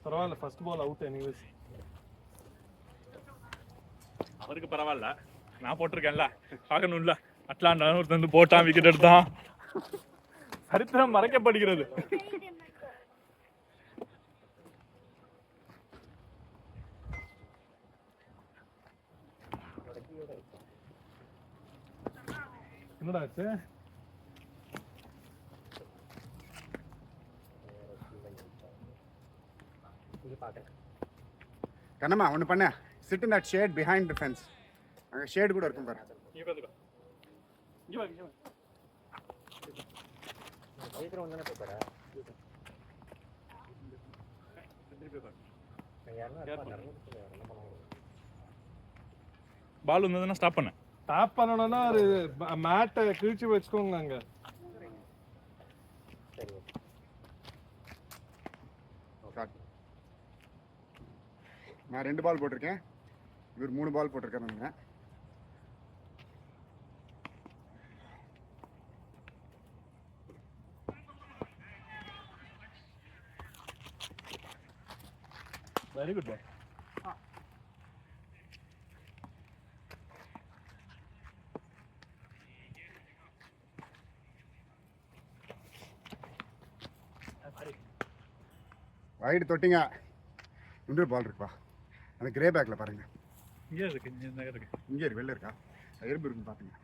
பரவாயில்ல, first ball out anyways. அவருக்கு பரவாயில்ல, நான் போட்டிருக்கேன்ல, பார்க்கணும்ல. அட்லாண்டா ஒருத்தர் வந்து போட்டான், விக்கெட் எடுத்தான். சரித்திரம் மறைக்கப்படுகிறது. என்னடா ஆச்சு? கண்ணம்மா ஒன்று பண்ண, sit in that shade behind the fence. அங்கே ஷேட் கூட இருக்கும் பாரு. இங்கே பார்த்துக்கோ, இங்கே வா, இங்கே வா. பால் வந்ததுன்னா ஸ்டாப் பண்ண. ஸ்டாப் பண்ணணும்னா ஒரு மேட்டை கிழிச்சு வச்சுக்கோங்க அங்க. நான் 2 பால் போட்டிருக்கேன், இவர் 3 பால் போட்டிருக்காருங்க. Very good ball. வைடு தொட்டிங்க. இன்னொரு பால் இருக்குப்பா, அந்த கிரே பேக்கில் பாருங்க. இங்கே இருக்கு, இங்கே இருக்கு. இங்கே இருக்கு, வெளில இருக்கா? எறும்பு இருக்குன்னு பார்த்துங்க.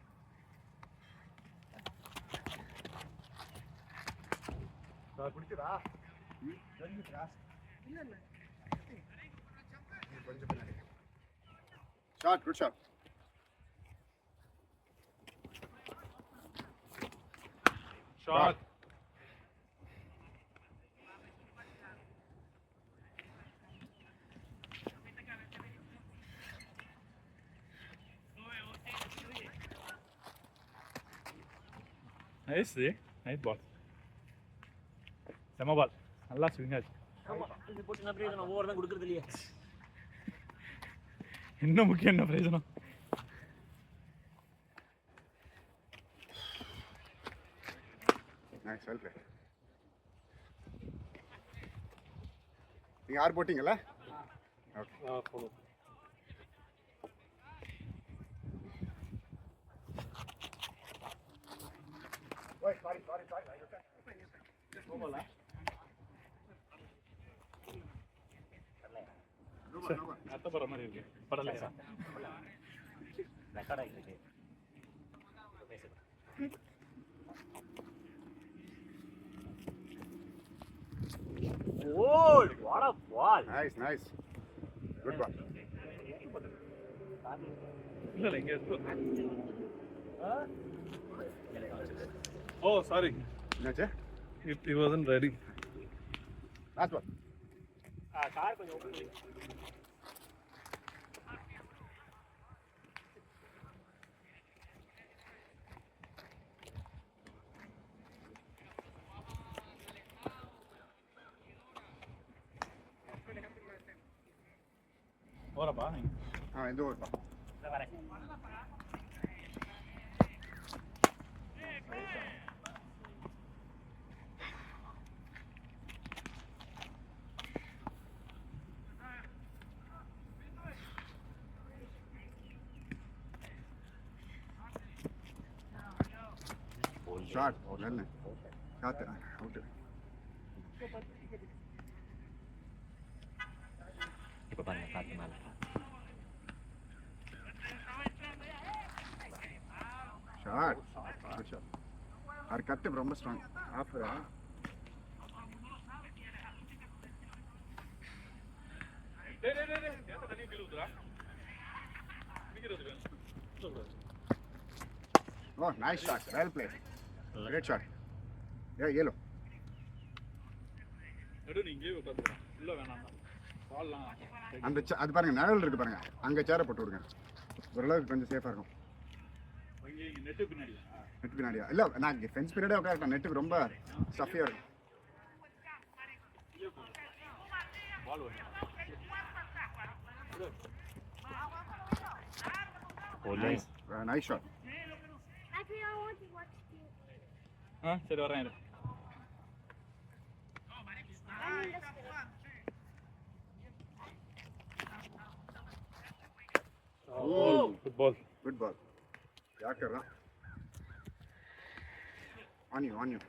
பிடிச்சதா? கொஞ்சம் பின்னாடி. Shot, good shot. Shot. Nice, nice ball. செம பால், நல்லா ஸ்விங் ஆச்சு. இன்னும் முக்கியம் என்ன பிரயோஜனம்? Nice, well played. நீங்கள் 6 போட்டிங்களா? ஓகே. அத்தை போற மாதிரி இருக்கு, படலையா? Goal! What a ball! Nice, nice. Good ball. இல்ல இங்க இருக்கு. ஓ சாரி, என்னாச்சு? He wasn't ready. Last ball. Car கொஞ்சம் ஓபன் பண்ணி. ஓரப்பா. இந்த ஓவர் பா. ஷாட், நல்ல ஷாட், அவுட். இப்போ பாருங்க, காத்து மேல. Shot, good shot. அவர் கட்டு ரொம்ப strong. Off. Oh, nice shot. Well played. Great shot. Yeah, yellow. அந்த அது பாருங்க, நிழல் இருக்கு பாருங்க, அங்க சேர போட்டு விடுங்க, ஓரளவுக்கு கொஞ்சம் சேஃபா இருக்கும். நெட் பின்னாடியா? இல்ல, நான் ஃபென்ஸ் பின்னாடியே உட்காந்துட்டேன். நெட்டுக்கு ரொம்ப ஸ்டஃபியா இருக்கும். Nice shot. சரி வரேன். ஃபுட்பால். Good ball. யாக்கர் தான். On you.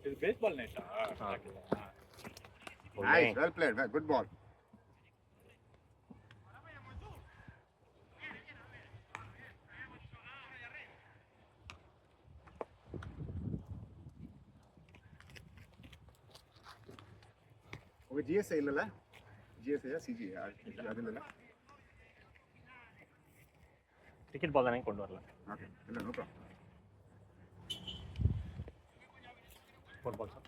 இது பேஸ்பால் நெட்டா? Nice, well played. Good ball. உங்க GSI இல்லல? GSI CGI அது இல்லல? டிக்கெட் பால் தானே கொண்டு வரல. ஓகே, இல்ல no problem. Four ball sir.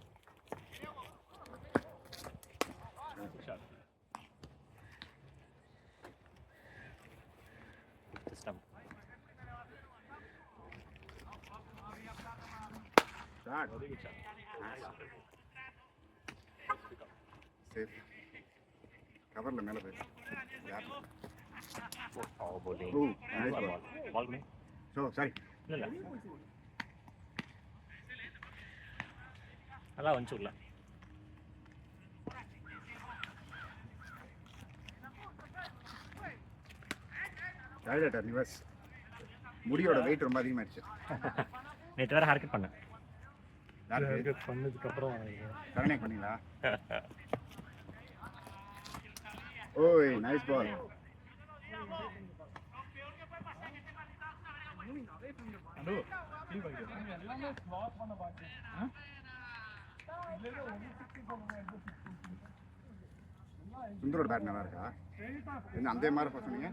System. Start. Safe. கவர்ல மேல போய். bowling. Oh, nice ball. Ball me. So, sorry. இல்ல. நல்லா வந்துச்சுல. டைரக்டர் நிவாஸ். முடியோட weight ரொம்ப அதிகமாயிடுச்சு. நேத்து வேற ஹேர் கட் பண்ணேன். டார்கெட் பண்ணதுக்கு அப்புறம் கரணே பண்ணீங்களா? ஓய், நைஸ் பால். அடோ டீம் பாக்குறேன் எல்லாமே ஸ்லாட் பண்ண பாக்குறேன். சுந்தரோட பேட் நல்லா இருக்கா? என்ன அந்த மாதிரி சொன்னீங்க?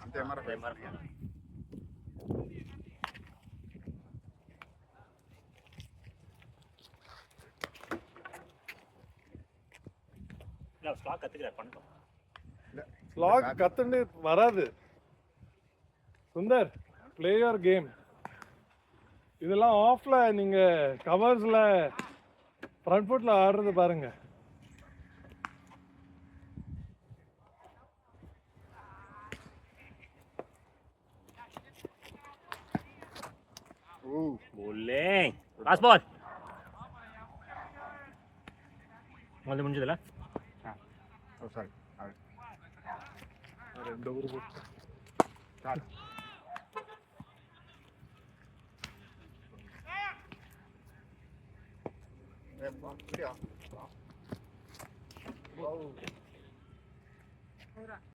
அந்த மாதிரி இல்ல ஸ்லாக் கத்துக்கிறார் பண்ணட்டும். ஸ்லாக் கத்துண்டு வராது. Sundar, play your game. இதெல்லாம் ஆஃப்ல நீங்க கவர்ஸ்ல ஃப்ரண்ட் ஃபுட்ல ஆடுறது பாருங்க. ஓ, bowling. Last ball. முடிஞ்சதுல? ஓ சாரி. ரெண்டு ஊர் போட்டு ஸ்டார்ட். சரியா?